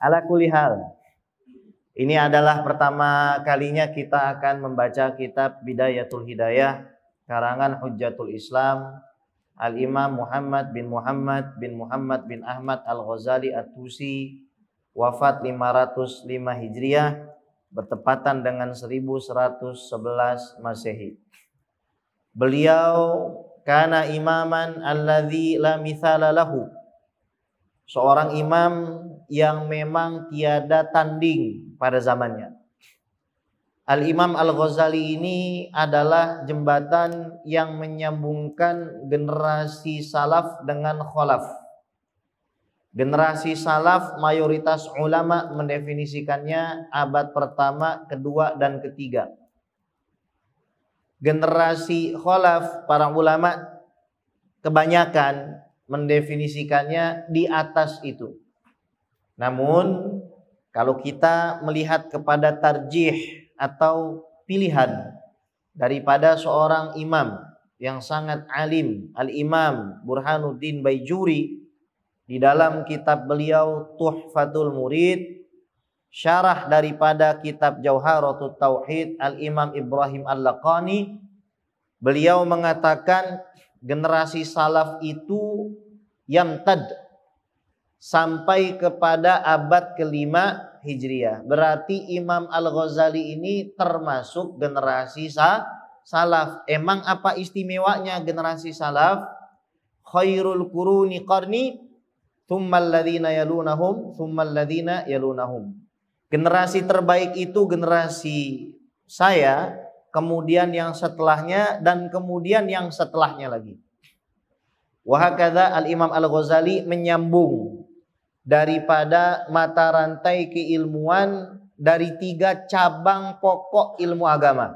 Ala kulli hal, ini adalah pertama kalinya kita akan membaca kitab Bidayatul Hidayah karangan Hujjatul Islam Al-Imam Muhammad bin Ahmad Al-Ghazali At-Tusi, wafat 505 Hijriah, bertepatan dengan 1111 Masehi. Beliau kana imaman alladzi la mithala lahu, seorang imam yang memang tiada tanding pada zamannya. Al-Imam Al-Ghazali ini adalah jembatan yang menyambungkan generasi salaf dengan khalaf. Generasi salaf mayoritas ulama mendefinisikannya abad pertama, kedua, dan ketiga. Generasi khalaf, para ulama kebanyakan mendefinisikannya di atas itu. Namun kalau kita melihat kepada tarjih atau pilihan daripada seorang imam yang sangat alim, Al-Imam Burhanuddin Baijuri, di dalam kitab beliau Tuhfatul Murid, syarah daripada kitab Jauharatut Tauhid Al-Imam Ibrahim Al-Laqani, beliau mengatakan generasi salaf itu yamtad sampai kepada abad kelima Hijriah. Berarti Imam Al-Ghazali ini termasuk generasi salaf. Emang apa istimewanya generasi salaf? Khairul quruni qarni, tsummal ladzina yalunahum, tsummal ladzina yalunahum. Generasi terbaik itu generasi saya, kemudian yang setelahnya, dan kemudian yang setelahnya lagi. Wa hakadza Al-Imam Al-Ghazali menyambung daripada mata rantai keilmuan dari 3 cabang pokok ilmu agama.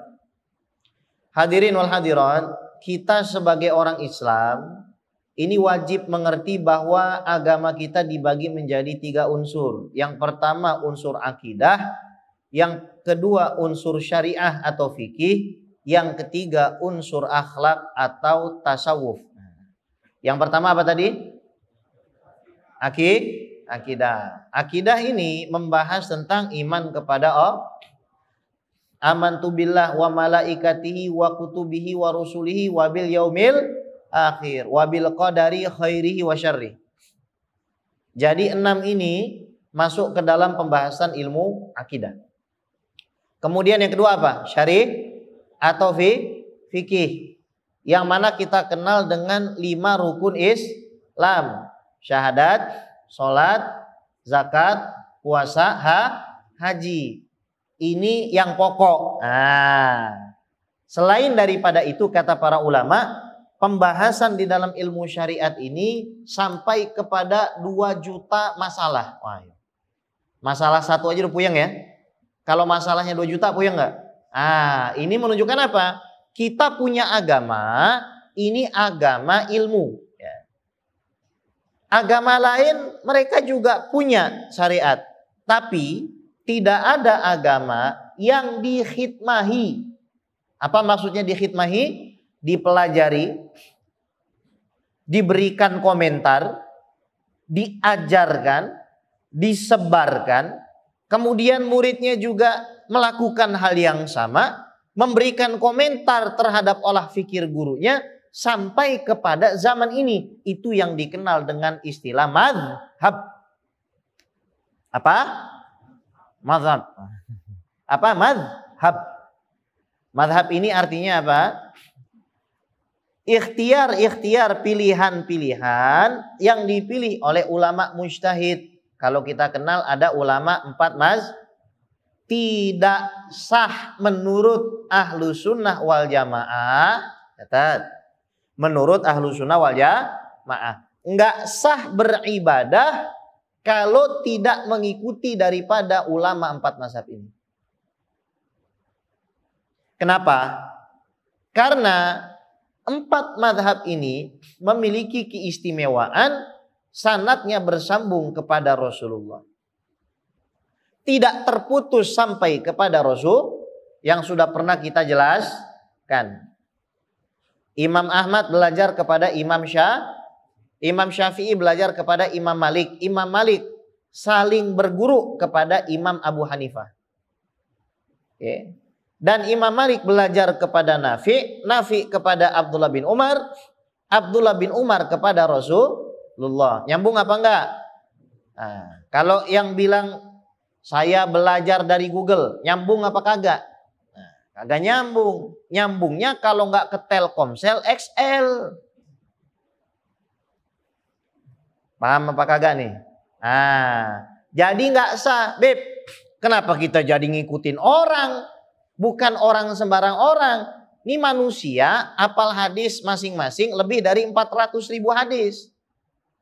Hadirin wal hadirat, kita sebagai orang Islam ini wajib mengerti bahwa agama kita dibagi menjadi 3 unsur. Yang pertama unsur akidah, yang kedua unsur syariah atau fikih, yang ketiga unsur akhlak atau tasawuf. Yang pertama apa tadi? Akidah. Akidah ini membahas tentang iman kepada Allah. Amantu billah wa malaikatihi wa kutubihi wa rusulihi wa bil yaumil akhir wa bil qadari khairihi wa syarrihi. Jadi 6 ini masuk ke dalam pembahasan ilmu akidah. Kemudian yang kedua apa? Syarih atau fikih. Yang mana kita kenal dengan 5 rukun Islam. Syahadat, sholat, zakat, puasa, haji. Ini yang pokok. Selain daripada itu, kata para ulama, pembahasan di dalam ilmu syariat ini sampai kepada 2 juta masalah. Masalah satu aja udah puyeng ya. Kalau masalahnya 2 juta puyeng nggak? Ini menunjukkan apa? Kita punya agama, ini agama ilmu. Agama lain mereka juga punya syariat, tapi tidak ada agama yang dikhidmahi. Apa maksudnya dikhidmahi? Dipelajari, diberikan komentar, diajarkan, disebarkan, kemudian muridnya juga melakukan hal yang sama, memberikan komentar terhadap olah fikir gurunya, sampai kepada zaman ini. Itu yang dikenal dengan istilah mazhab. Apa? Mazhab. Apa? Mazhab. Mazhab ini artinya apa? Ikhtiar pilihan-pilihan yang dipilih oleh ulama mujtahid. Kalau kita kenal ada ulama 4 mazhab. Tidak sah menurut ahlu sunnah wal jamaah. Catat. Menurut ahlu sunnah wal jamaah, enggak sah beribadah kalau tidak mengikuti daripada ulama 4 mazhab ini. Kenapa? Karena 4 mazhab ini memiliki keistimewaan sanadnya bersambung kepada Rasulullah. Tidak terputus sampai kepada Rasul yang sudah pernah kita jelaskan. Imam Ahmad belajar kepada Imam Syafi'i belajar kepada Imam Malik. Imam Malik saling berguru kepada Imam Abu Hanifah. Okay. Dan Imam Malik belajar kepada Nafi, Nafi kepada Abdullah bin Umar, Abdullah bin Umar kepada Rasulullah. Nyambung apa enggak? Nah, kalau yang bilang saya belajar dari Google, nyambung apa kagak? Nah, kagak nyambung. Nyambungnya kalau enggak ke Telkomsel XL. Paham apa kagak nih? Nah, jadi enggak sah, Beb. Kenapa kita jadi ngikutin orang? Bukan orang sembarang orang. Ini manusia hafal hadis masing-masing lebih dari 400.000 hadis.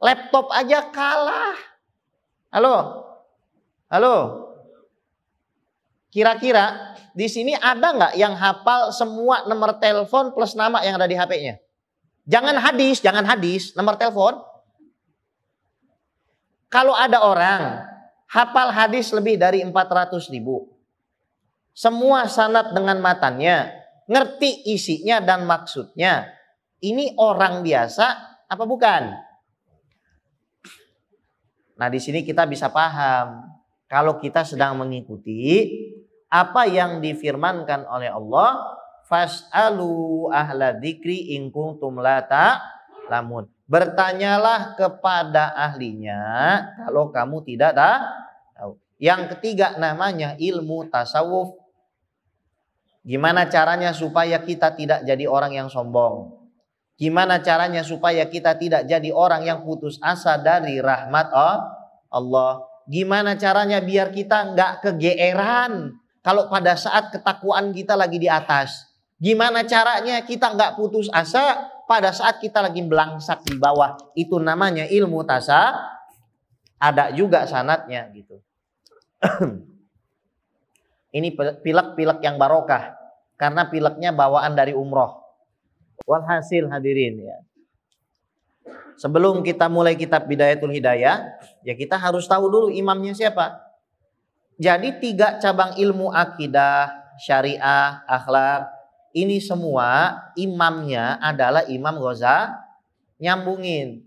Laptop aja kalah. Halo? Halo? Kira-kira di sini ada nggak yang hafal semua nomor telepon plus nama yang ada di HP-nya? Jangan hadis, nomor telepon. Kalau ada orang hafal hadis lebih dari 400.000. Semua sanad dengan matannya, ngerti isinya dan maksudnya. Ini orang biasa apa bukan? Nah, di sini kita bisa paham kalau kita sedang mengikuti apa yang difirmankan oleh Allah, fas'alu ahla dzikri in kuntum la ta'lamun. Bertanyalah kepada ahlinya kalau kamu tidak tahu. Yang ketiga namanya ilmu tasawuf. Gimana caranya supaya kita tidak jadi orang yang sombong? Gimana caranya supaya kita tidak jadi orang yang putus asa dari rahmat Allah? Gimana caranya biar kita nggak kegeeran kalau pada saat ketakwaan kita lagi di atas? Gimana caranya kita nggak putus asa pada saat kita lagi belangsak di bawah? Itu namanya ilmu tasawuf. Ada juga sanatnya gitu. Ini pilek-pilek yang barokah. Karena pileknya bawaan dari umroh. Walhasil hadirin ya. Sebelum kita mulai kitab Bidayatul Hidayah, ya kita harus tahu dulu imamnya siapa. Jadi 3 cabang ilmu akidah, syariah, akhlak, ini semua imamnya adalah Imam Ghazali. Nyambungin.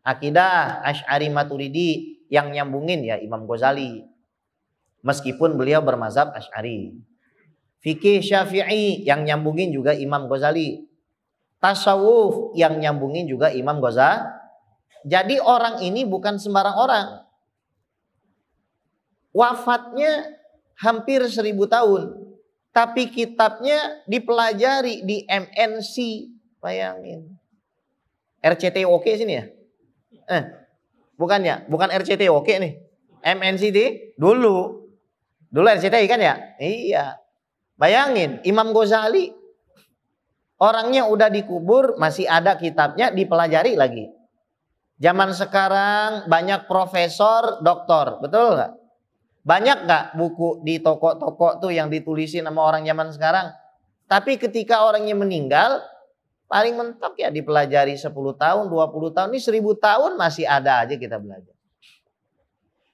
Akidah Asy'ari Maturidi yang nyambungin ya Imam Ghazali. Meskipun beliau bermazhab Asy'ari. Fikih Syafi'i yang nyambungin juga Imam Ghazali. Tasawuf yang nyambungin juga Imam Ghazali. Jadi orang ini bukan sembarang orang. Wafatnya hampir 1000 tahun. Tapi kitabnya dipelajari di MNC. Bayangin. RCTI sini ya? Bukannya, bukan RCTI nih. MNC dulu. Dulu RCTI kan ya? Iya. Bayangin, Imam Ghazali orangnya udah dikubur, masih ada kitabnya dipelajari lagi. Zaman sekarang banyak profesor, doktor, betul nggak? Banyak nggak buku di toko-toko tuh yang ditulisin sama orang zaman sekarang? Tapi ketika orangnya meninggal, paling mentok ya dipelajari 10 tahun, 20 tahun, ini 1000 tahun masih ada aja kita belajar.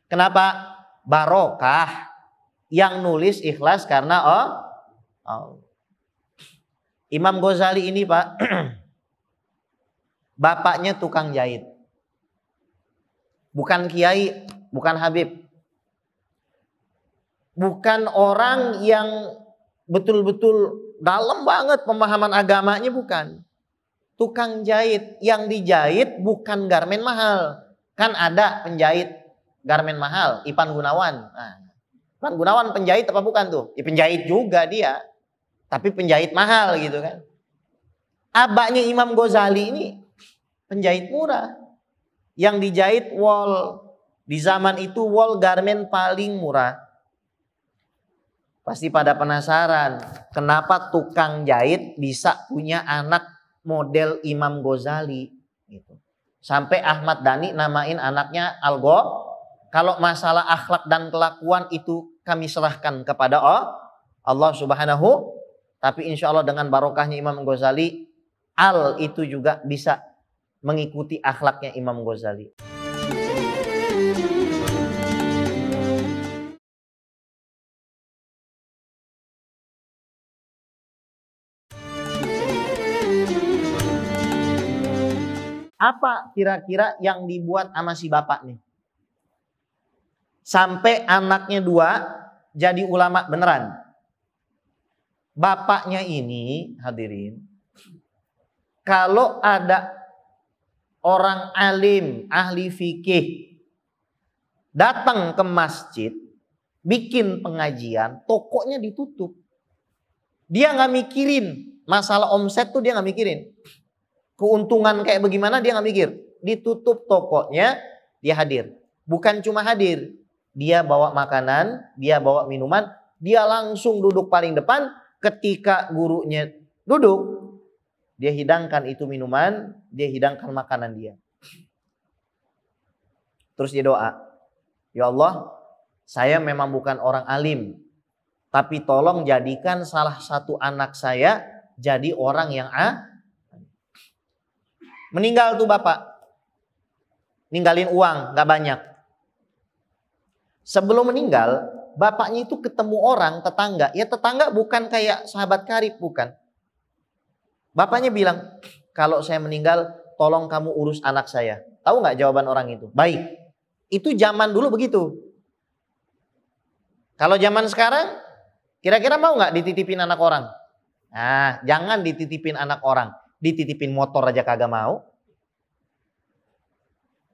Kenapa? Barokah. Yang nulis ikhlas karena Imam Ghazali ini Pak, bapaknya tukang jahit. Bukan kiai, bukan habib. Bukan orang yang betul-betul dalam banget pemahaman agamanya, bukan. Tukang jahit, yang dijahit bukan garmen mahal. Kan ada penjahit garmen mahal, Ipan Gunawan. Nah, Ipan Gunawan penjahit apa bukan tuh? Ya, penjahit juga dia. Tapi penjahit mahal gitu kan. Abahnya Imam Ghazali ini penjahit murah. Yang dijahit wol. Di zaman itu wol garmen paling murah. Pasti pada penasaran. Kenapa tukang jahit bisa punya anak model Imam Ghazali. Gitu. Sampai Ahmad Dhani namain anaknya Algo. Kalau masalah akhlak dan kelakuan itu kami serahkan kepada Allah Subhanahu. Tapi insya Allah dengan barokahnya Imam Ghazali, Al itu juga bisa mengikuti akhlaknya Imam Ghazali. Apa kira-kira yang dibuat sama si bapak nih? Sampai anaknya 2 jadi ulama beneran. Bapaknya ini, hadirin, kalau ada orang alim, ahli fikih datang ke masjid, bikin pengajian, tokonya ditutup. Dia nggak mikirin masalah omset tuh, dia nggak mikirin. Keuntungan kayak bagaimana dia nggak mikir. Ditutup tokonya, dia hadir. Bukan cuma hadir, dia bawa makanan, dia bawa minuman, dia langsung duduk paling depan. Ketika gurunya duduk, dia hidangkan itu minuman, dia hidangkan makanan dia. Terus dia doa, ya Allah, saya memang bukan orang alim, tapi tolong jadikan salah satu anak saya jadi orang yang meninggal tuh bapak. Ninggalin uang, gak banyak. Sebelum meninggal, bapaknya itu ketemu orang, tetangga. Ya tetangga bukan kayak sahabat karib, bukan. Bapaknya bilang, kalau saya meninggal, tolong kamu urus anak saya. Tahu gak jawaban orang itu? Baik. Itu zaman dulu begitu. Kalau zaman sekarang, kira-kira mau gak dititipin anak orang? Nah, jangan dititipin anak orang. Dititipin motor aja kagak mau.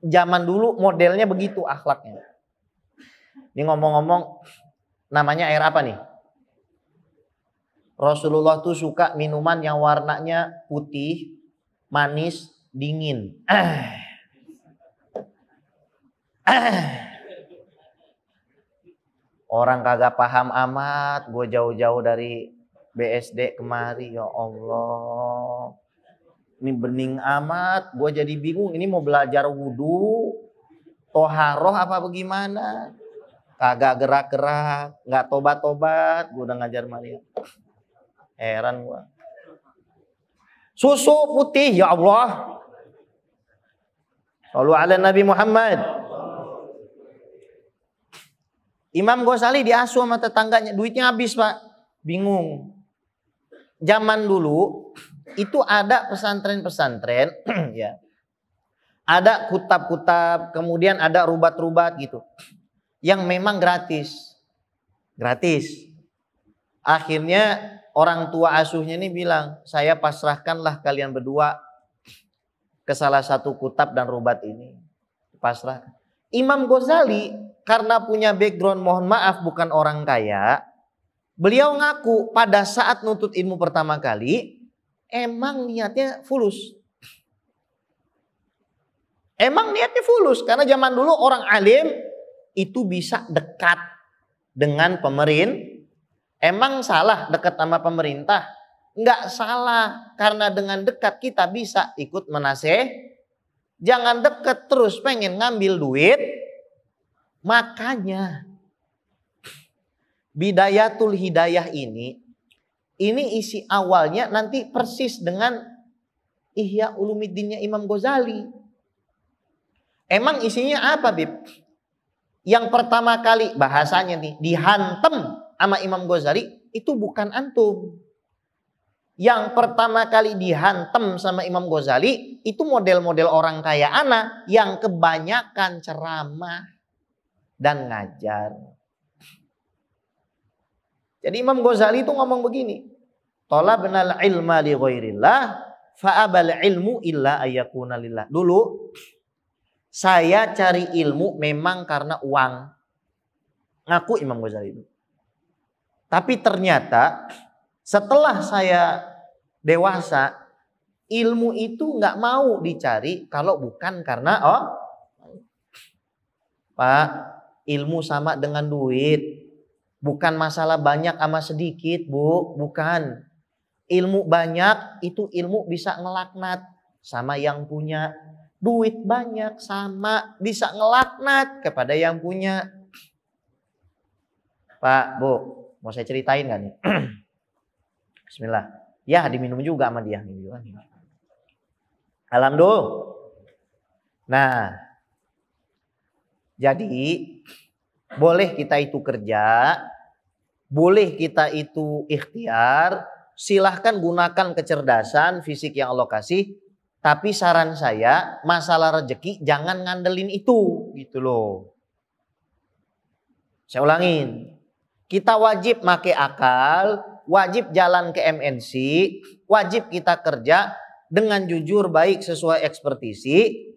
Zaman dulu modelnya begitu akhlaknya. Ini ngomong-ngomong, namanya air apa nih? Rasulullah tuh suka minuman yang warnanya putih, manis, dingin. Orang kagak paham amat, gue jauh-jauh dari BSD kemari, ya Allah. Ini bening amat, gue jadi bingung. Ini mau belajar wudhu, toharoh apa bagaimana? Kagak gerak-gerak, nggak tobat-tobat, gue udah ngajar Maria. Heran gue. Susu putih, ya Allah. Shallu ala Nabi Muhammad. Imam Ghazali diasuh sama tetangganya, duitnya habis pak, bingung. Zaman dulu itu ada pesantren-pesantren, ya, ada kutab-kutab, kemudian ada rubat-rubat gitu, yang memang gratis. Akhirnya orang tua asuhnya ini bilang, saya pasrahkanlah kalian berdua ke salah satu kutab dan rubat ini. Pasrahkan. Imam Ghazali karena punya background, mohon maaf, bukan orang kaya. Beliau ngaku pada saat nuntut ilmu pertama kali, emang niatnya fulus. Karena zaman dulu orang alim itu bisa dekat dengan pemerintah. Emang salah dekat sama pemerintah? Enggak salah, karena dengan dekat kita bisa ikut menaseh. Jangan dekat terus pengen ngambil duit. Makanya Bidayatul Hidayah ini isi awalnya nanti persis dengan Ihya Ulumuddinnya Imam Ghazali. Emang isinya apa, Bib? Yang pertama kali bahasanya nih dihantam sama Imam Ghazali itu bukan antum. Yang pertama kali dihantam sama Imam Ghazali itu model-model orang kaya ana yang kebanyakan ceramah dan ngajar. Jadi Imam Ghazali itu ngomong begini, talabnal ilma li ghairillah fa abal ilmu illa ayyakuna lillah. Dulu saya cari ilmu memang karena uang. Ngaku Imam Ghazali itu. Tapi ternyata setelah saya dewasa, ilmu itu nggak mau dicari kalau bukan karena Pak, ilmu sama dengan duit. Bukan masalah banyak sama sedikit, Bu. Bukan. Ilmu banyak itu ilmu bisa ngelaknat sama yang punya. Duit banyak sama bisa ngelaknat kepada yang punya. Pak, Bu, mau saya ceritain gak nih? Bismillah. Ya, diminum juga sama dia. Alhamdulillah. Nah, jadi boleh kita itu kerja, boleh kita itu ikhtiar, silahkan gunakan kecerdasan fisik yang Allah kasih. Tapi saran saya, masalah rezeki jangan ngandelin itu, gitu loh. Saya ulangin. Kita wajib pakai akal, wajib jalan ke MNC, wajib kita kerja dengan jujur, baik, sesuai ekspertisi.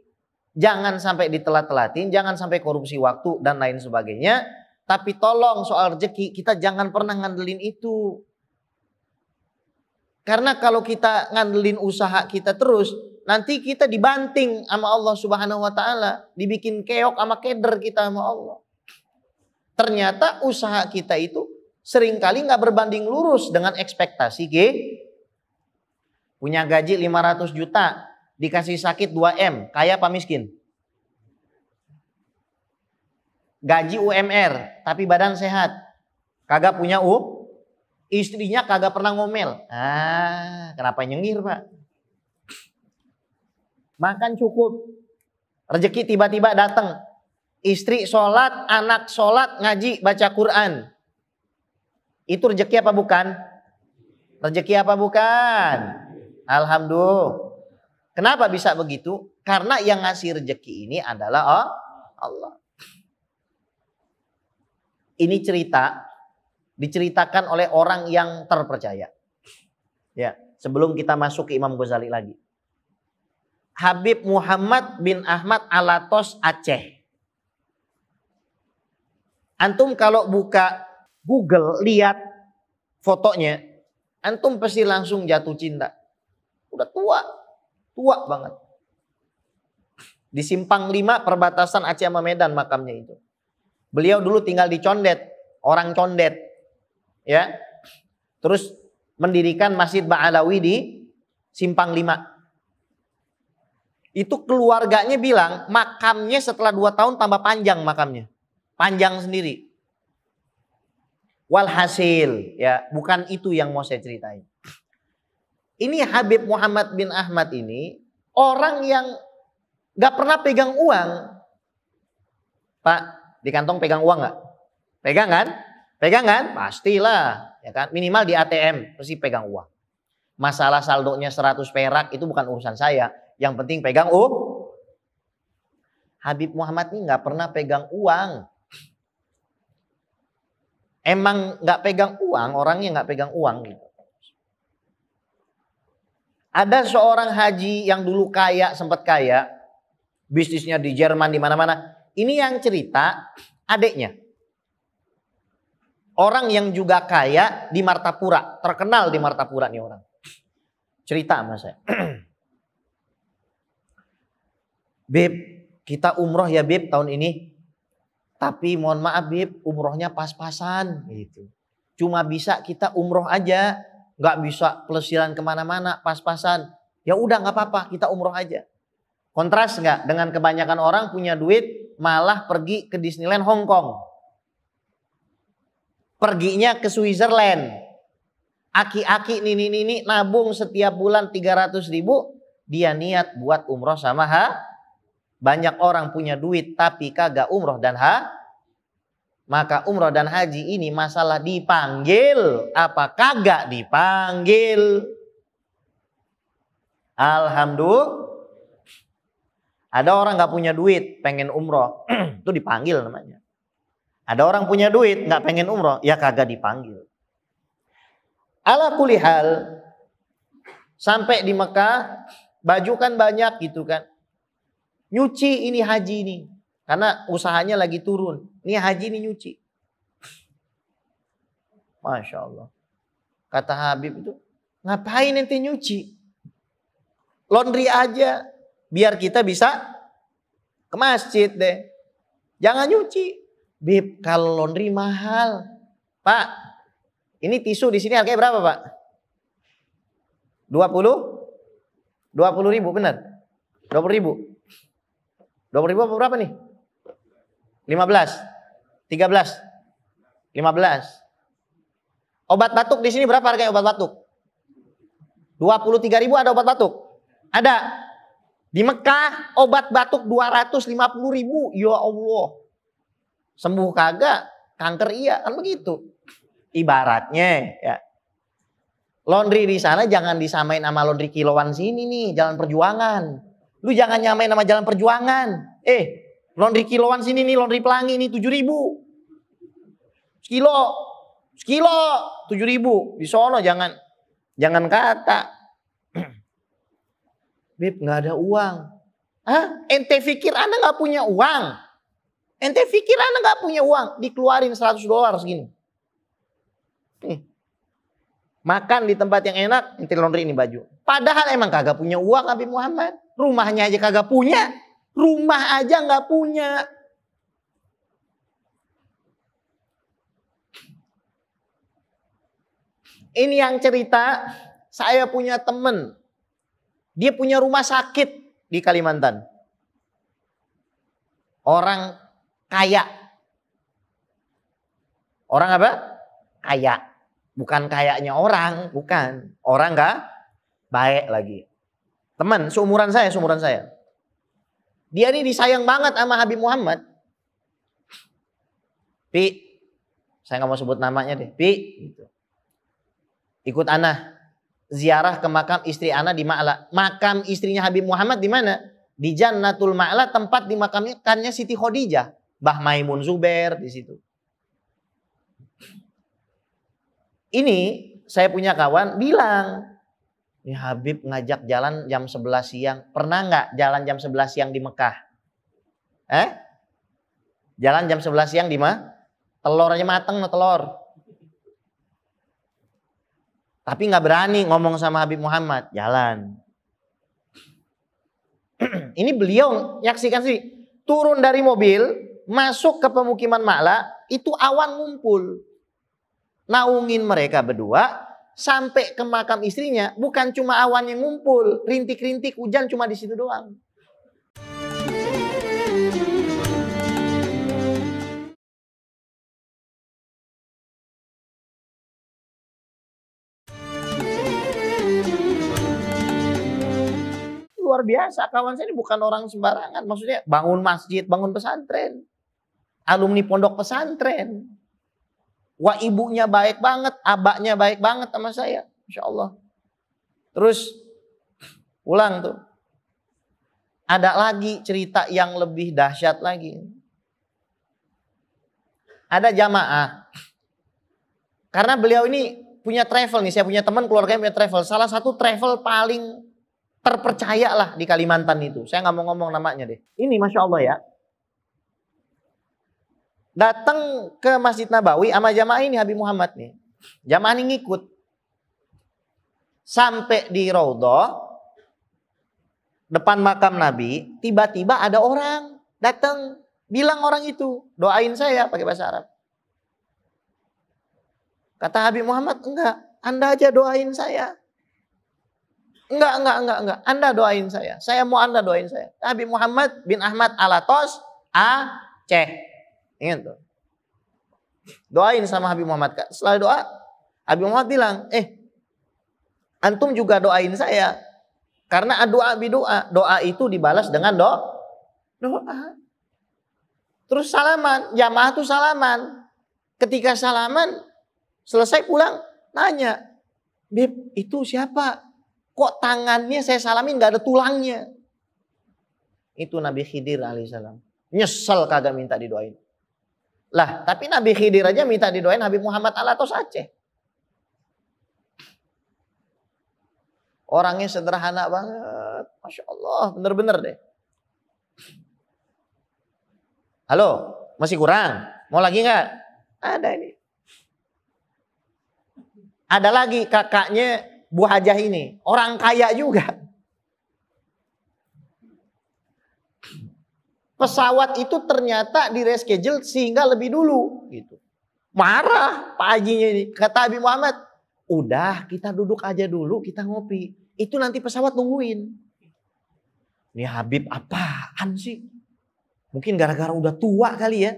Jangan sampai ditelat-telatin, jangan sampai korupsi waktu dan lain sebagainya. Tapi tolong soal rezeki kita jangan pernah ngandelin itu. Karena kalau kita ngandelin usaha kita terus, nanti kita dibanting sama Allah Subhanahu wa taala, dibikin keok sama keder kita sama Allah. Ternyata usaha kita itu seringkali nggak berbanding lurus dengan ekspektasi. Punya gaji 500 juta, dikasih sakit 2M, kaya apa miskin? Gaji UMR, tapi badan sehat, kagak punya istrinya kagak pernah ngomel. Kenapa nyengir, Pak? Makan cukup, rezeki tiba-tiba datang, istri sholat, anak sholat, ngaji, baca Quran. Itu rezeki apa bukan? Rezeki apa bukan? Alhamdulillah. Kenapa bisa begitu? Karena yang ngasih rezeki ini adalah Allah. Ini cerita diceritakan oleh orang yang terpercaya. Ya, sebelum kita masuk ke Imam Ghazali lagi. Habib Muhammad bin Ahmad Alatos Aceh. Antum kalau buka Google lihat fotonya, antum pasti langsung jatuh cinta. Udah tua banget. Di Simpang 5 perbatasan Aceh sama Medan makamnya itu. Beliau dulu tinggal di Condet, orang Condet. Ya. Terus mendirikan Masjid Ba'alawi di Simpang 5. Itu keluarganya bilang makamnya setelah 2 tahun tambah panjang makamnya. Panjang sendiri. Walhasil, ya, bukan itu yang mau saya ceritain. Ini Habib Muhammad bin Ahmad ini orang yang gak pernah pegang uang. Pak, di kantong pegang uang gak? Pegang kan? Pegang kan? Pastilah, ya kan? Minimal di ATM pasti pegang uang. Masalah saldonya 100 perak itu bukan urusan saya. Yang penting pegang Habib Muhammad ini gak pernah pegang uang. Emang gak pegang uang, orangnya gak pegang uang gitu. Ada seorang haji yang dulu kaya, sempat kaya, bisnisnya di Jerman di mana-mana. Ini yang cerita adiknya. Orang yang juga kaya di Martapura, terkenal di Martapura nih orang. Cerita sama saya. Beb, kita umroh ya Beb tahun ini. Tapi mohon maaf Beb, umrohnya pas-pasan gitu. Cuma bisa kita umroh aja. Gak bisa pelesiran kemana-mana, pas-pasan. Ya udah gak apa-apa, kita umroh aja. Kontras gak dengan kebanyakan orang punya duit malah pergi ke Disneyland Hong Kong. Perginya ke Switzerland. Aki-aki nini nabung setiap bulan 300.000. Dia niat buat umroh sama banyak orang punya duit tapi kagak umroh dan maka umroh dan haji ini masalah dipanggil apa kagak dipanggil. Alhamdulillah. Ada orang gak punya duit pengen umroh, itu dipanggil namanya. Ada orang punya duit gak pengen umroh, ya kagak dipanggil. Ala kulli hal, sampai di Mekah baju kan banyak gitu kan. Nyuci ini haji ini. Karena usahanya lagi turun. Ini haji ini nyuci. Masya Allah. Kata Habib itu, ngapain ente nyuci? Laundry aja. Biar kita bisa ke masjid deh. Jangan nyuci. Bib, kalau laundry mahal. Pak, ini tisu di sini harganya berapa Pak? 20? 20.000 benar? 20.000? 20.000 apa berapa nih? 15, 13, 15. Obat batuk di sini berapa harganya obat batuk? 23.000 ada obat batuk? Ada. Di Mekah obat batuk 250.000. Ya Allah. Sembuh kagak, kanker iya, kan begitu. Ibaratnya ya. Laundry di sana jangan disamain sama laundry kiloan sini nih, Jalan Perjuangan. Lu jangan nyamain sama Jalan Perjuangan. Laundry kiloan sini nih, laundry Pelangi nih 7.000. sekilo, sekilo 7.000 di sono jangan kata. Beb nggak ada uang. Hah? Ente pikir Anda nggak punya uang? Ente pikir Anda nggak punya uang? Dikeluarin $100 segini. Makan di tempat yang enak, ente laundry ini baju. Padahal emang kagak punya uang Habib Muhammad. Rumahnya aja kagak punya. Rumah aja nggak punya. Ini yang cerita, saya punya temen. Dia punya rumah sakit di Kalimantan. Orang kaya. Orang apa? Kaya. Bukan kayaknya orang, bukan. Orang gak baik lagi. Teman, seumuran saya. Dia ini disayang banget sama Habib Muhammad. Pi, saya gak mau sebut namanya deh. Pi, gitu. Ikut ana ziarah ke makam istri ana di Ma'la. Makam istrinya Habib Muhammad di mana? Di Jannatul Ma'la, tempat dimakamkannya Siti Khadijah. Mbah Maimun Zubair di situ. Ini saya punya kawan bilang, ini Habib ngajak jalan jam 11 siang. Pernah nggak jalan jam 11 siang di Mekah? Jalan jam 11 siang di mana? Telur aja mateng, telur. Tapi nggak berani ngomong sama Habib Muhammad. Jalan. Ini beliau nyaksikan sih. Turun dari mobil, masuk ke pemukiman Ma'la, itu awan ngumpul. Naungin mereka berdua, sampai ke makam istrinya, bukan cuma awan yang ngumpul. Rintik-rintik hujan cuma di situ doang. Luar biasa, kawan saya ini bukan orang sembarangan. Maksudnya bangun masjid, bangun pesantren. Alumni pondok pesantren. Wah, ibunya baik banget, abaknya baik banget sama saya. Masya Allah. Terus pulang tuh. Ada lagi cerita yang lebih dahsyat lagi. Ada jamaah. Karena beliau ini punya travel nih. Saya punya teman keluarganya punya travel. Salah satu travel paling terpercaya lah di Kalimantan itu. Saya nggak mau ngomong namanya deh. Ini Masya Allah ya. Datang ke Masjid Nabawi sama jamaah ini Habib Muhammad nih. Jamaah ini ngikut. Sampai di Raudhah, depan makam Nabi, tiba-tiba ada orang datang. Bilang orang itu, doain saya pakai bahasa Arab. Kata Habib Muhammad, enggak. Anda aja doain saya. Enggak. Anda doain saya. Saya mau Anda doain saya. Habib Muhammad bin Ahmad Alatos Aceh. Ingat tuh. Doain sama Habib Muhammad. Setelah doa, Habib Muhammad bilang, antum juga doain saya. Karena doa bidoa. Doa itu dibalas dengan doa. Terus salaman. Jamaah tuh salaman. Ketika salaman, selesai pulang, nanya. Beb, itu siapa? Kok tangannya saya salamin gak ada tulangnya? Itu Nabi Khidir alaihissalam. Nyesel kagak minta didoain. Lah, tapi Nabi Khidir aja minta didoain Habib Muhammad Alatos Aceh. Orangnya sederhana banget. Masya Allah, bener-bener deh. Halo, masih kurang? Mau lagi gak? Ada ini. Ada lagi kakaknya Bu Hajah ini, orang kaya juga. Pesawat itu ternyata di reschedule sehingga lebih dulu gitu. Marah Pak Hajinya ini. Kata Habib Muhammad, udah kita duduk aja dulu, kita ngopi. Itu nanti pesawat nungguin. Ini Habib apaan sih? Mungkin gara-gara udah tua kali ya.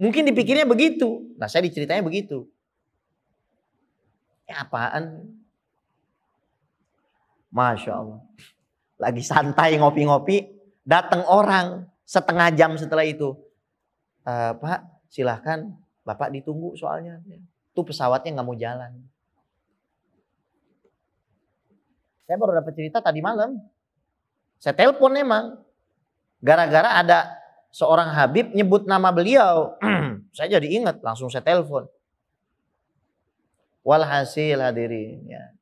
Mungkin dipikirnya begitu. Nah, saya diceritanya begitu. Apaan? Masya Allah. Lagi santai ngopi-ngopi, datang orang setengah jam setelah itu. Pak, silahkan Bapak ditunggu soalnya. Tuh pesawatnya nggak mau jalan. Saya baru dapat cerita tadi malam. Saya telepon emang. Gara-gara ada seorang Habib nyebut nama beliau. Saya jadi ingat, langsung saya telepon. Walhasil hadirin ya.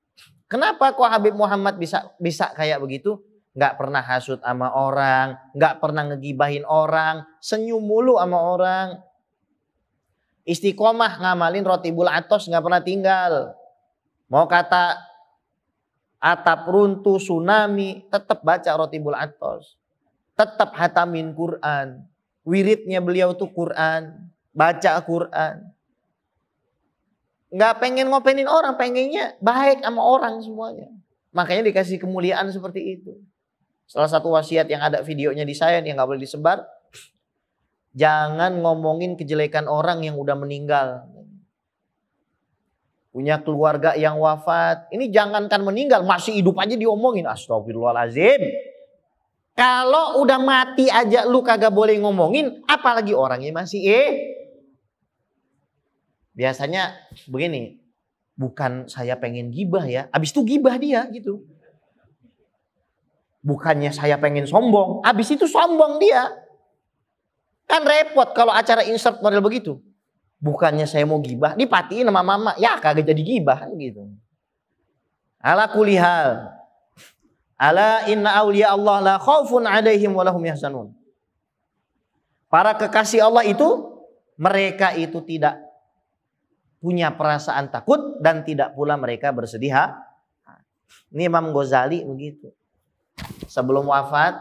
Kenapa kok Habib Muhammad bisa kayak begitu? Nggak pernah hasut sama orang, nggak pernah ngegibahin orang, senyum mulu sama orang. Istiqomah ngamalin rotibul atos nggak pernah tinggal. Mau kata atap runtuh, tsunami, tetap baca rotibul atos. Tetap hatamin Quran. Wiridnya beliau tuh Quran, baca Quran. Nggak pengen ngopenin orang, pengennya baik sama orang semuanya. Makanya dikasih kemuliaan seperti itu. Salah satu wasiat yang ada videonya di saya yang nggak boleh disebar, jangan ngomongin kejelekan orang yang udah meninggal. Punya keluarga yang wafat, ini jangankan meninggal, masih hidup aja diomongin. Astagfirullahaladzim. Kalau udah mati aja lu kagak boleh ngomongin, apalagi orangnya masih Biasanya begini, bukan saya pengen gibah ya, abis itu gibah dia gitu. Bukannya saya pengen sombong, abis itu sombong dia. Kan repot kalau acara insert model begitu. Bukannya saya mau gibah, dipatiin sama mama, ya kagak jadi gibah gitu. Ala kulihal. Ala inna awliya Allah la khaufun alaihim walahum yahzanun. Para kekasih Allah itu, mereka itu tidak punya perasaan takut dan tidak pula mereka bersedih. Ini Imam Ghazali begitu. Sebelum wafat,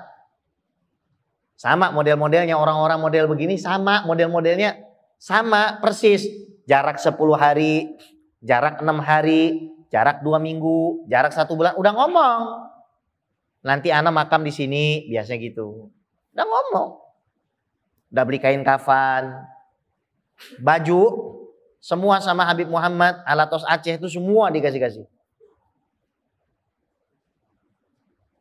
sama model-modelnya orang-orang model begini, sama model-modelnya, sama persis. Jarak 10 hari, jarak 6 hari, jarak 2 minggu, jarak 1 bulan, udah ngomong. Nanti anak makam di sini, biasanya gitu. Udah ngomong. Udah beli kain kafan, baju, semua sama Habib Muhammad, Alatos Aceh itu semua dikasih-kasih.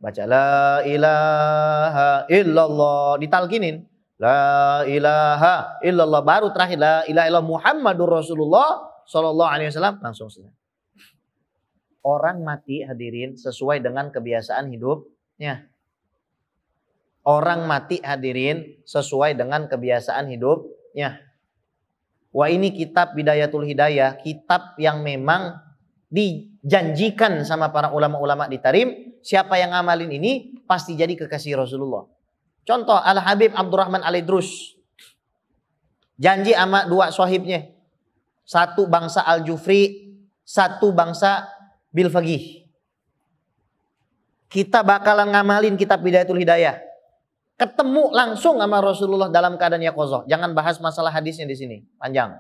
Baca la ilaha illallah, ditalkinin. La ilaha illallah, baru terakhir la ilaha illallah Muhammadur Rasulullah sallallahu alaihi wasallam, langsung selesai. Orang mati hadirin sesuai dengan kebiasaan hidupnya. Orang mati hadirin sesuai dengan kebiasaan hidupnya. Wah, ini kitab Bidayatul Hidayah, kitab yang memang dijanjikan sama para ulama-ulama di Tarim, siapa yang ngamalin ini pasti jadi kekasih Rasulullah. Contoh Al-Habib Abdurrahman Al-Idrus, janji sama 2 sahibnya, satu bangsa Al-Jufri, satu bangsa Bilfagih. Kita bakalan ngamalin kitab Bidayatul Hidayah. Ketemu langsung sama Rasulullah dalam keadaan yaqozoh. Jangan bahas masalah hadisnya di sini, panjang.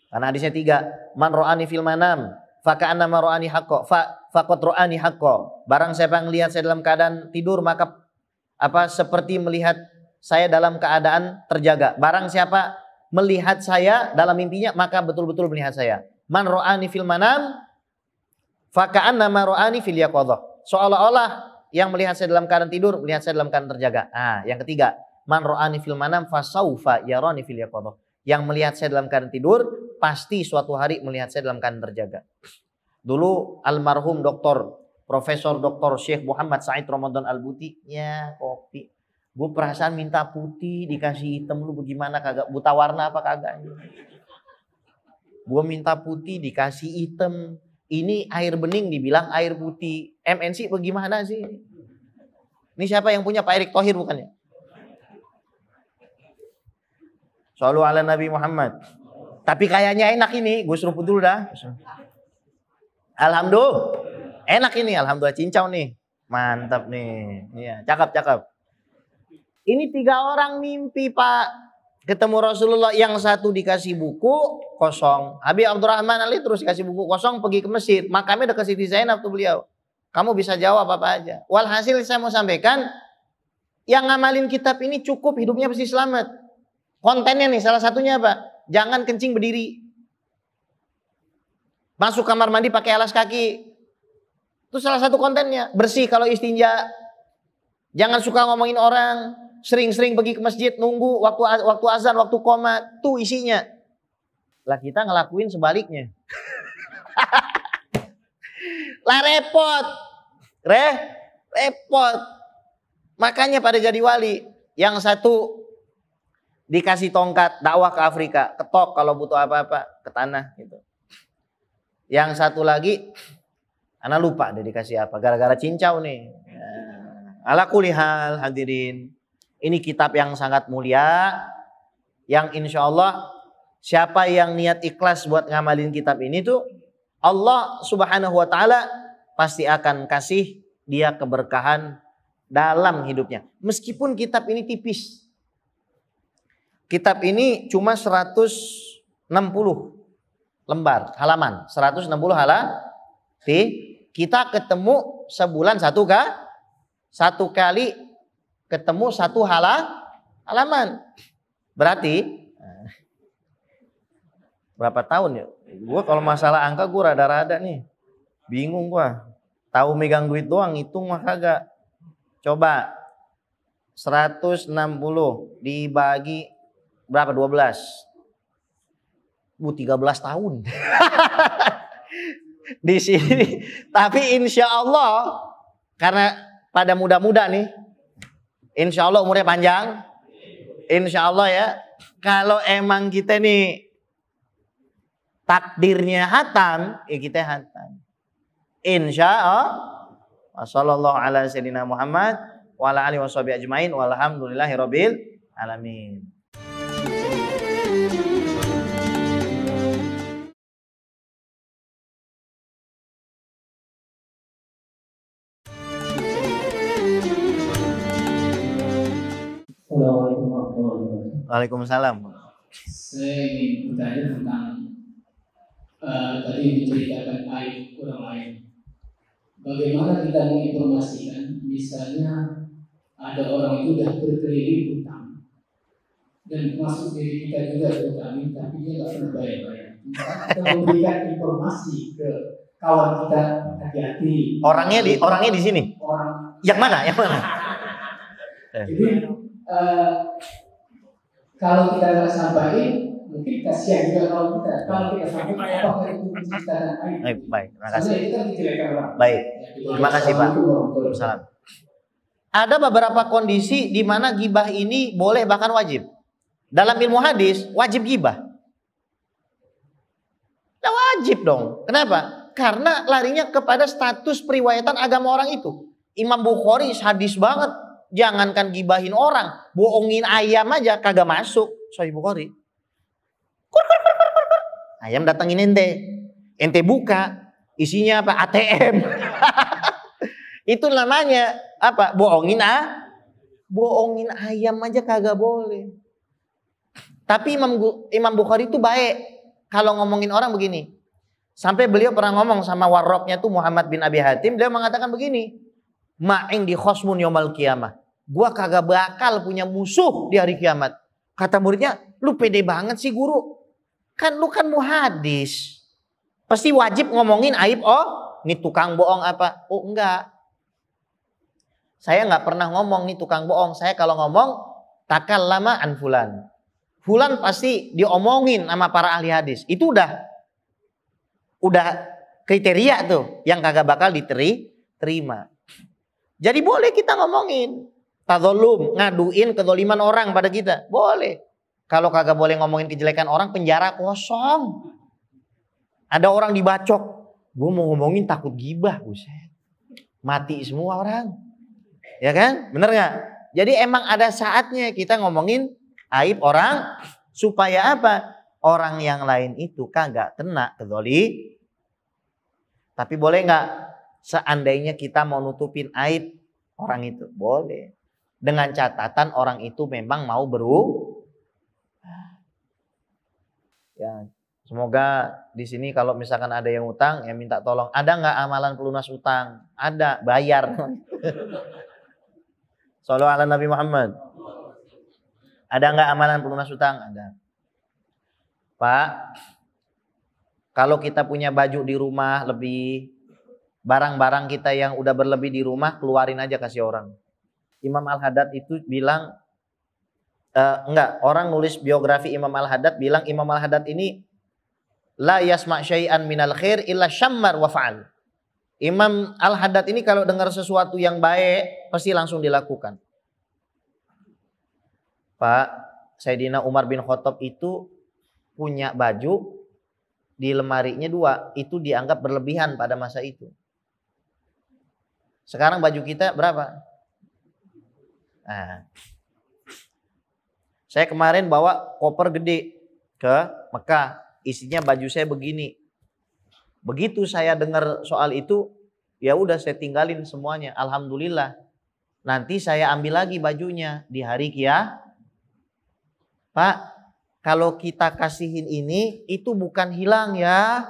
Karena hadisnya 3, man ro'ani fil manam, faka'anna ma ro'ani haqqo, faqad ro'ani haqqo. Barang siapa yang melihat saya dalam keadaan tidur, maka seperti melihat saya dalam keadaan terjaga. Barang siapa melihat saya dalam mimpinya, maka betul-betul melihat saya. Man ro'ani fil manam, faka'anna ma ro'ani fil yaqozoh. Seolah-olah yang melihat saya dalam keadaan tidur, melihat saya dalam keadaan terjaga. Yang ketiga, man ro'ani fil manam fasaufa yarani fil yaqozoh. Yang melihat saya dalam keadaan tidur, pasti suatu hari melihat saya dalam keadaan terjaga. Dulu almarhum Profesor Dr. Syekh Muhammad Said Ramadan Al-Buti, ya kopi. Gue perasaan minta putih dikasih hitam, lu bagaimana kagak? Buta warna apa kagak? Gue minta putih dikasih hitam. Ini air bening dibilang air putih. MNC bagaimana sih? Ini siapa yang punya? Pak Erick Thohir bukannya? Shallu ala Nabi Muhammad. Tapi kayaknya enak ini. Gue seruput dulu dah. Alhamdulillah. Enak ini. Alhamdulillah, cincau nih. Mantap nih. Iya, cakep. Ini 3 orang mimpi, Pak. Ketemu Rasulullah, yang satu dikasih buku kosong. Habib Abdurrahman Ali terus dikasih buku kosong, pergi ke masjid. Makamnya dekat Siti Zainab tuh beliau. Kamu bisa jawab apa aja. Walhasil saya mau sampaikan, yang ngamalin kitab ini cukup hidupnya pasti selamat. Kontennya nih salah satunya apa? Jangan kencing berdiri. Masuk kamar mandi pakai alas kaki. Itu salah satu kontennya. Bersih kalau istinja. Jangan suka ngomongin orang. Sering-sering pergi ke masjid nunggu waktu azan, waktu qomat, tuh isinya. Lah kita ngelakuin sebaliknya. Lah repot. Repot. Makanya pada jadi wali, yang satu dikasih tongkat dakwah ke Afrika, ketok kalau butuh apa-apa ke tanah gitu. Yang satu lagi, ana lupa deh dikasih apa, gara-gara cincau nih. Ala kulihal hadirin, ini kitab yang sangat mulia, yang insya Allah siapa yang niat ikhlas buat ngamalin kitab ini tuh, Allah Subhanahu wa Ta'ala pasti akan kasih dia keberkahan dalam hidupnya. Meskipun kitab ini tipis. Kitab ini cuma 160 lembar, halaman. 160 halaman. Kita ketemu sebulan satu kali ketemu satu halaman. Berarti berapa tahun ya? Gue kalau masalah angka gue rada-rada nih. Bingung gue. Tahu megang duit doang, hitung mah kagak. Coba 160 dibagi berapa? 12. 13 tahun. Di sini. Tapi insya Allah, karena pada muda-muda nih, insya Allah umurnya panjang. Insya Allah ya, kalau emang kita nih takdirnya hatam, ya kita hatam. Insya Allah. Wassallallahu ala sayyidina Muhammad wa ala alihi washabihi ajmain walhamdulillahi rabbil alamin. Assalamualaikum warahmatullahi wabarakatuh. Waalaikumsalam. Saya ingin bertanya tentang tadi menceritakan aib orang lain. Bagaimana kita menginformasikan, misalnya ada orang itu sudah berkeliling hutang dan masuk diri kita juga berhutang, tapi dia nggak pernah bayar. Kita memberikan informasi ke kawan kita, hati-hati. Orangnya di sini. Orang yang mana? Jadi kalau kita nggak sampaikan, mungkin kasihan juga kalau kita sampaikan, apakah itu menciptakan aib? Baik, terima kasih. Itu kan dijelekan orang. Baik, terima kasih Pak. Waalaikumsalam. Ada beberapa kondisi di mana gibah ini boleh bahkan wajib. Dalam ilmu hadis wajib gibah. Nah, wajib dong. Kenapa? Karena larinya kepada status periwayatan agama orang itu. Imam Bukhari hadis banget. Jangankan gibahin orang, bohongin ayam aja kagak masuk. Sahih Bukhari. Ayam datangin ente buka, isinya apa? ATM. Itu namanya apa? Bohongin ayam aja kagak boleh. Tapi Imam Bukhari itu baik kalau ngomongin orang begini. Sampai beliau pernah ngomong sama warroknya tuh Muhammad bin Abi Hatim, beliau mengatakan begini, ma'ing di khosmun yomal qiyamah. Gua kagak bakal punya musuh di hari kiamat. Kata muridnya, lu pede banget sih guru. Kan lu kan muhadis. Pasti wajib ngomongin aib, nih tukang bohong apa? Oh enggak. Saya nggak pernah ngomong nih tukang bohong. Saya kalau ngomong, takallama an fulan. Fulan pasti diomongin sama para ahli hadis. Itu udah kriteria tuh yang kagak bakal diterima. Jadi boleh kita ngomongin. Tadzalum, ngaduin kezaliman orang pada kita. Boleh. Kalau kagak boleh ngomongin kejelekan orang, penjara kosong. Ada orang dibacok. Gue mau ngomongin takut gibah. Buset. Mati semua orang. Ya kan? Bener gak? Jadi emang ada saatnya kita ngomongin aib orang. Supaya apa? Orang yang lain itu kagak kena kezaliman. Tapi boleh gak? Seandainya kita mau nutupin aib orang itu. Boleh. Dengan catatan orang itu memang mau ya, semoga di sini kalau misalkan ada yang utang ya minta tolong. Ada nggak amalan pelunas utang? Ada, bayar. Shallallahu ala Nabi Muhammad. Ada nggak amalan pelunas utang? Ada. Pak, kalau kita punya baju di rumah lebih, barang-barang kita yang udah berlebih di rumah keluarin aja kasih orang. Imam Al-Haddad itu bilang, orang nulis biografi Imam Al-Haddad bilang Imam Al-Haddad ini la yasma' syai'an minal khair illa syammar wa fa'al. Imam Al-Haddad ini kalau dengar sesuatu yang baik pasti langsung dilakukan. Pak, Sayyidina Umar bin Khattab itu punya baju di lemarinya 2, itu dianggap berlebihan pada masa itu. Sekarang baju kita berapa? Nah, saya kemarin bawa koper gede ke Mekah, isinya baju saya begini. Begitu saya dengar soal itu, ya udah saya tinggalin semuanya. Alhamdulillah. Nanti saya ambil lagi bajunya di hari kiamat. Pak, kalau kita kasihin ini, itu bukan hilang ya.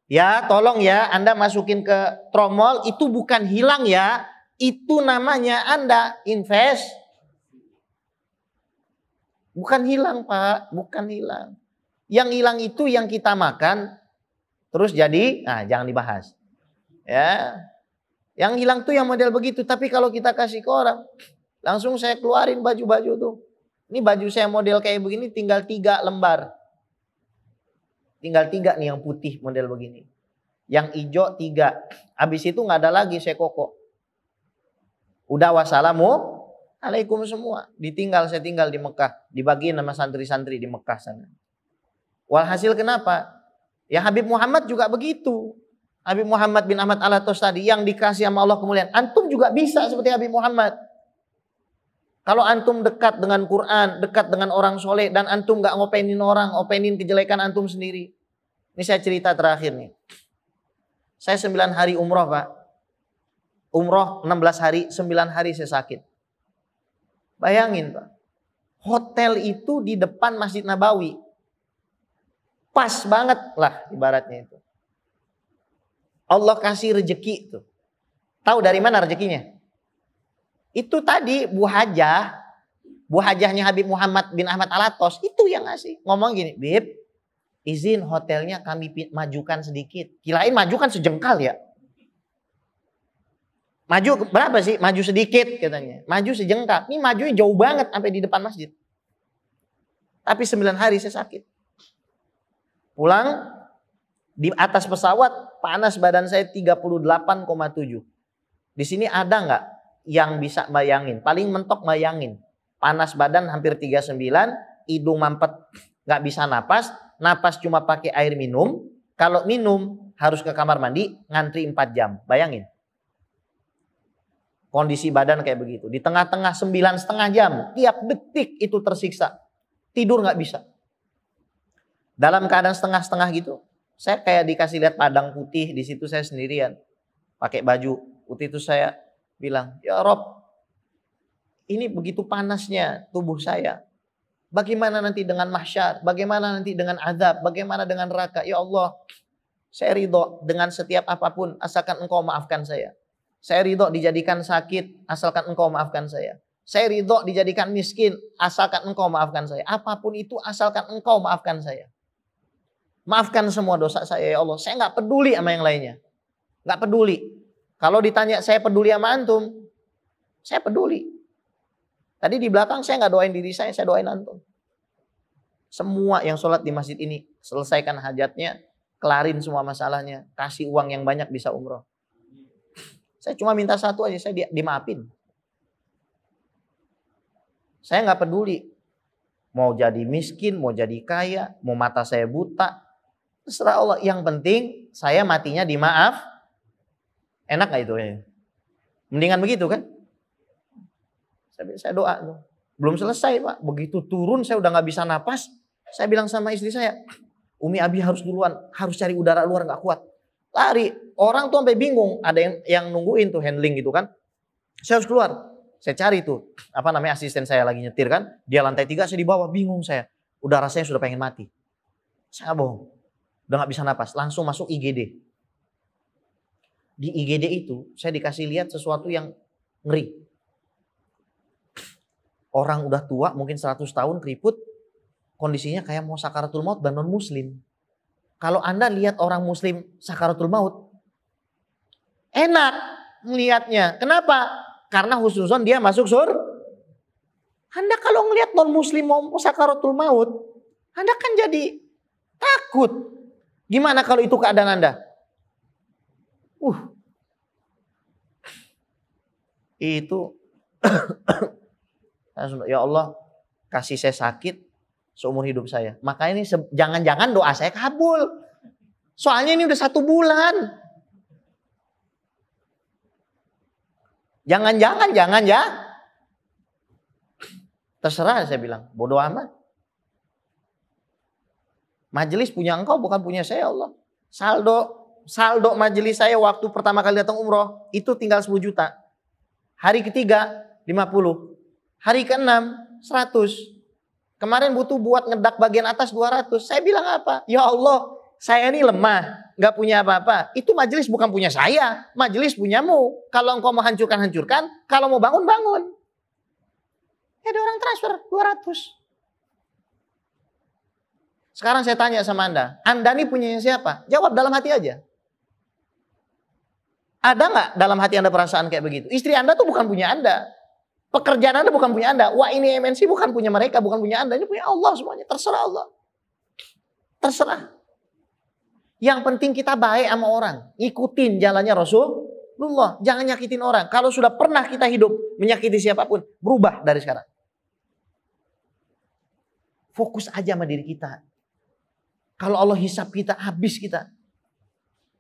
Ya, tolong ya, Anda masukin ke tromol, itu bukan hilang ya. Itu namanya Anda invest. Bukan hilang, Pak, bukan hilang. Yang hilang itu yang kita makan, terus jadi, nah jangan dibahas. Ya, yang hilang tuh yang model begitu. Tapi kalau kita kasih ke orang, langsung saya keluarin baju-baju tuh. Ini baju saya model kayak begini tinggal 3 lembar. Tinggal 3 nih yang putih model begini. Yang hijau 3. Habis itu nggak ada lagi saya koko. Udah wassalamualaikum semua. Saya tinggal di Mekah. Dibagiin sama santri-santri di Mekah sana. Walhasil kenapa? Ya Habib Muhammad juga begitu. Habib Muhammad bin Ahmad Al-Atos tadi yang dikasih sama Allah kemuliaan. Antum juga bisa seperti Habib Muhammad. Kalau antum dekat dengan Quran, dekat dengan orang soleh, dan antum gak ngopenin orang, ngopenin kejelekan antum sendiri. Ini saya cerita terakhir nih. Saya 9 hari umroh, Pak. Umroh 16 hari, 9 hari saya sakit. Bayangin, Pak. Hotel itu di depan Masjid Nabawi. Pas banget lah ibaratnya itu. Allah kasih rezeki itu. Tahu dari mana rezekinya? Itu tadi Bu Hajahnya Habib Muhammad bin Ahmad Al-Atos, itu yang ngasih. Ngomong gini, Bib, izin hotelnya kami majukan sedikit. Kirain majukan sejengkal ya. Maju berapa sih? Maju sedikit katanya. Maju sejengkal. Ini majunya jauh banget sampai di depan masjid. Tapi 9 hari saya sakit. Pulang di atas pesawat panas badan saya 38,7. Di sini ada nggak yang bisa bayangin? Paling mentok bayangin. Panas badan hampir 39, hidung mampet, nggak bisa napas cuma pakai air minum. Kalau minum harus ke kamar mandi, ngantri 4 jam. Bayangin. Kondisi badan kayak begitu. Di tengah-tengah 9,5 jam, tiap detik itu tersiksa. Tidur nggak bisa. Dalam keadaan setengah-setengah gitu, saya kayak dikasih lihat padang putih, di situ saya sendirian. Pakai baju putih itu saya bilang, ya Rob, ini begitu panasnya tubuh saya. Bagaimana nanti dengan mahsyar? Bagaimana nanti dengan azab? Bagaimana dengan neraka? Ya Allah, saya ridho dengan setiap apapun asalkan Engkau maafkan saya. Saya ridho dijadikan sakit asalkan Engkau maafkan saya. Saya ridho dijadikan miskin asalkan Engkau maafkan saya. Apapun itu asalkan Engkau maafkan saya. Maafkan semua dosa saya ya Allah. Saya nggak peduli sama yang lainnya. Nggak peduli. Kalau ditanya saya peduli sama antum, saya peduli. Tadi di belakang saya nggak doain diri saya doain antum. Semua yang sholat di masjid ini, selesaikan hajatnya, kelarin semua masalahnya, kasih uang yang banyak bisa umroh. Saya cuma minta satu aja, saya dimaafin. Saya nggak peduli. Mau jadi miskin, mau jadi kaya, mau mata saya buta, terserah Allah. Yang penting saya matinya dimaaf. Enak gak itu ya? Mendingan begitu kan? Saya doa tuh. Belum selesai Pak. Begitu turun saya udah gak bisa napas. Saya bilang sama istri saya, Umi Abi harus duluan. Harus cari udara luar gak kuat. Lari. Orang tuh sampai bingung. Ada yang nungguin tuh handling gitu kan. Saya harus keluar. Saya cari tuh. Asisten saya lagi nyetir kan. Dia lantai 3, saya di bawah. Bingung saya. Udah rasanya sudah pengen mati. Saya gak bohong. Udah gak bisa napas. Langsung masuk IGD. Di IGD itu saya dikasih lihat sesuatu yang ngeri. Orang udah tua mungkin 100 tahun keriput. Kondisinya kayak mau sakaratul maut dan non muslim. Kalau Anda lihat orang muslim sakaratul maut, enak melihatnya. Kenapa? Karena husnuzon dia masuk surga. Anda kalau ngelihat non muslim mau sakaratul maut, Anda kan jadi takut. Gimana kalau itu keadaan Anda? Itu ya Allah kasih saya sakit seumur hidup saya. Maka ini jangan-jangan doa saya kabul. Soalnya ini udah 1 bulan. Jangan ya. Terserah saya bilang, bodoh amat. Majelis punya engkau, bukan punya saya Allah. Saldo majelis saya waktu pertama kali datang umroh itu tinggal 10 juta. Hari ketiga 50. Hari ke-6 100. Kemarin butuh buat ngedak bagian atas 200. Saya bilang apa? Ya Allah, saya ini lemah, nggak punya apa-apa. Itu majelis bukan punya saya, majelis punyamu. Kalau engkau mau hancurkan, hancurkan. Kalau mau bangun, bangun. Ya ada orang transfer 200. Sekarang saya tanya sama Anda ini punyanya siapa? Jawab dalam hati aja. Ada nggak dalam hati Anda perasaan kayak begitu? Istri Anda tuh bukan punya Anda. Pekerjaan Anda bukan punya Anda. Wah, ini MNC bukan punya mereka, bukan punya Anda. Ini punya Allah semuanya. Terserah Allah. Terserah. Yang penting kita baik sama orang. Ikutin jalannya Rasulullah. Jangan nyakitin orang. Kalau sudah pernah kita hidup menyakiti siapapun, berubah dari sekarang. Fokus aja sama diri kita. Kalau Allah hisap kita, habis kita.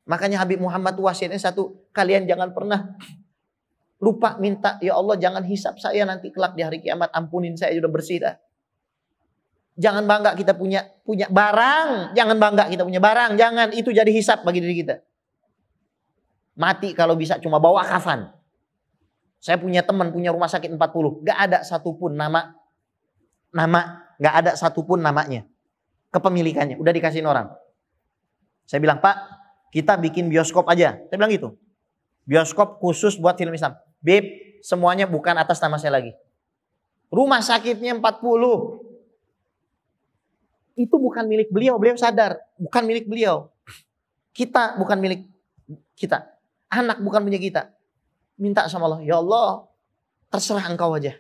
Makanya Habib Muhammad wasiatnya satu, kalian jangan pernah lupa minta, ya Allah jangan hisap saya nanti kelak di hari kiamat, ampunin saya sudah bersih dah. Jangan bangga kita punya barang, jangan bangga kita punya barang, jangan itu jadi hisap bagi diri kita. Mati kalau bisa cuma bawa kafan. Saya punya teman punya rumah sakit 40, gak ada satupun nama, gak ada satupun namanya. Kepemilikannya udah dikasihin orang. Saya bilang, Pak, kita bikin bioskop aja. Saya bilang gitu. Bioskop khusus buat film Islam. Beb, semuanya bukan atas nama saya lagi. Rumah sakitnya 40. Itu bukan milik beliau. Beliau sadar. Bukan milik beliau. Kita bukan milik kita. Anak bukan punya kita. Minta sama Allah. Ya Allah, terserah engkau aja.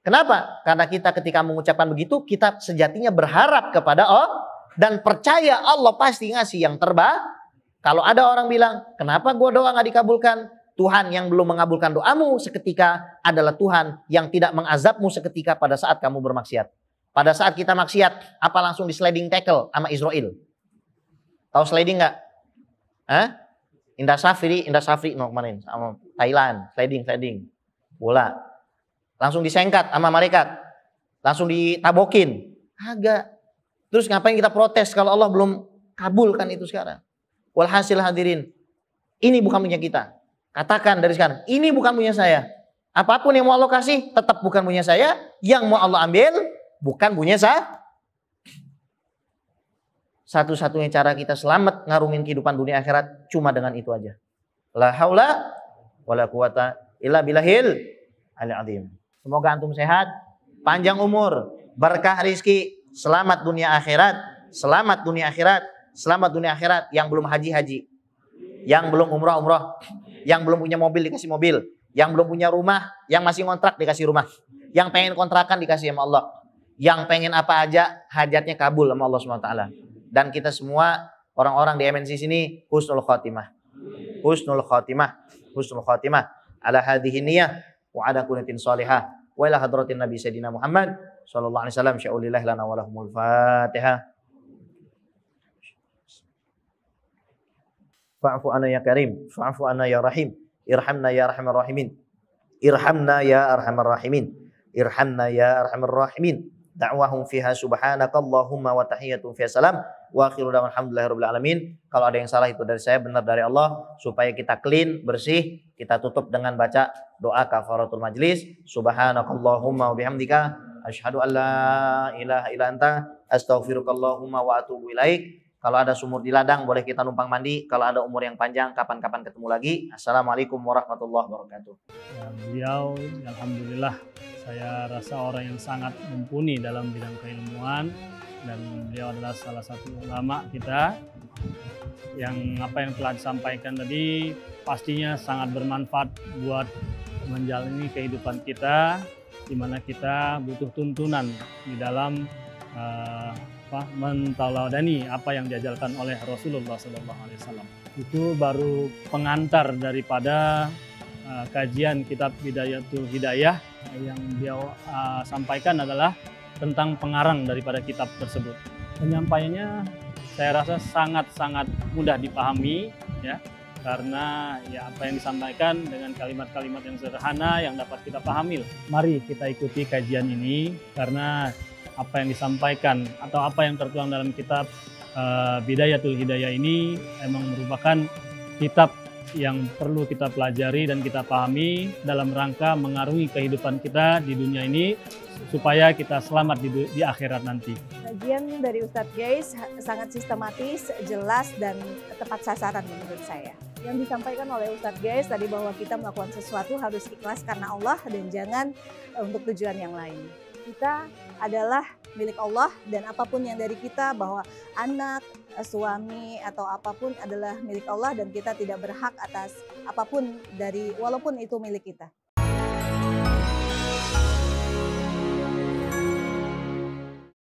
Kenapa? Karena kita ketika mengucapkan begitu, kita sejatinya berharap kepada Allah. Dan percaya Allah pasti ngasih yang terbaik. Kalau ada orang bilang, kenapa gua doa gak dikabulkan? Tuhan yang belum mengabulkan doamu seketika adalah Tuhan yang tidak mengazabmu seketika pada saat kamu bermaksiat. Pada saat kita maksiat, apa langsung di sliding tackle sama Israel? Tahu sliding gak? Hah? Indra Safri no, kemarin sama Thailand, sliding. Bola. Langsung disengkat sama malaikat. Langsung ditabokin. Agak. Terus ngapain kita protes kalau Allah belum kabulkan itu sekarang? Walhasil hadirin, ini bukan punya kita. Katakan dari sekarang, ini bukan punya saya. Apapun yang mau Allah kasih, tetap bukan punya saya. Yang mau Allah ambil, bukan punya saya. Satu-satunya cara kita selamat ngarungin kehidupan dunia akhirat, cuma dengan itu aja. La haula wala quwata illa billahil al-azim. Semoga antum sehat, panjang umur, berkah rizki, selamat dunia akhirat, selamat dunia akhirat. Selamat dunia akhirat. Yang belum haji-haji, yang belum umrah-umrah, yang belum punya mobil dikasih mobil, yang belum punya rumah, yang masih ngontrak dikasih rumah, yang pengen kontrakan dikasih sama Allah, yang pengen apa aja hajatnya kabul sama Allah SWT. Dan kita semua orang-orang di MNC sini husnul khotimah, husnul khotimah, husnul khotimah ala hadhihi niyah wa ala kunatin salihah wa ila hadratin Nabi Sayyidina Muhammad sallallahu alaihi wasallam. Sya'ulillah lana wa lahumul Fatihah. Fa'fu anna ya karim, fa'fu anna ya rahim, irhamna ya arhamar rahimin, irhamna ya arhamar rahimin, irhamna ya arhamar rahimin. Da'wahum fiha subhanakallahumma wa tahiyyatuhum fiha salam wa akhiru da'wana alhamdulillahirabbil alamin. Kalau ada yang salah itu dari saya, benar dari Allah. Supaya kita clean, bersih, kita tutup dengan baca doa kafaratul majlis. Subhanakallahumma wa bihamdika asyhadu an la ilaha illa anta astaghfirukallahumma wa atubu ilaik. Kalau ada sumur di ladang boleh kita numpang mandi. Kalau ada umur yang panjang kapan-kapan ketemu lagi. Assalamualaikum warahmatullahi wabarakatuh. Ya, beliau alhamdulillah saya rasa orang yang sangat mumpuni dalam bidang keilmuan, dan beliau adalah salah satu ulama kita yang apa yang telah disampaikan tadi pastinya sangat bermanfaat buat menjalani kehidupan kita, di mana kita butuh tuntunan di dalam mentauladani apa yang diajarkan oleh Rasulullah SAW. Itu baru pengantar daripada kajian kitab Bidayatul Hidayah. Yang beliau sampaikan adalah tentang pengarang daripada kitab tersebut. Penyampaiannya saya rasa sangat-sangat mudah dipahami, ya, karena ya apa yang disampaikan dengan kalimat-kalimat yang sederhana yang dapat kita pahami. Mari kita ikuti kajian ini, karena apa yang disampaikan atau apa yang tertuang dalam kitab Bidayatul Hidayah ini emang merupakan kitab yang perlu kita pelajari dan kita pahami dalam rangka mengarungi kehidupan kita di dunia ini supaya kita selamat di akhirat nanti. Kajian dari Ustadz Gais sangat sistematis, jelas, dan tepat sasaran menurut saya. Yang disampaikan oleh Ustadz Gais tadi bahwa kita melakukan sesuatu harus ikhlas karena Allah dan jangan untuk tujuan yang lain. Kita adalah milik Allah dan apapun yang dari kita, bahwa anak, suami, atau apapun adalah milik Allah dan kita tidak berhak atas apapun dari walaupun itu milik kita.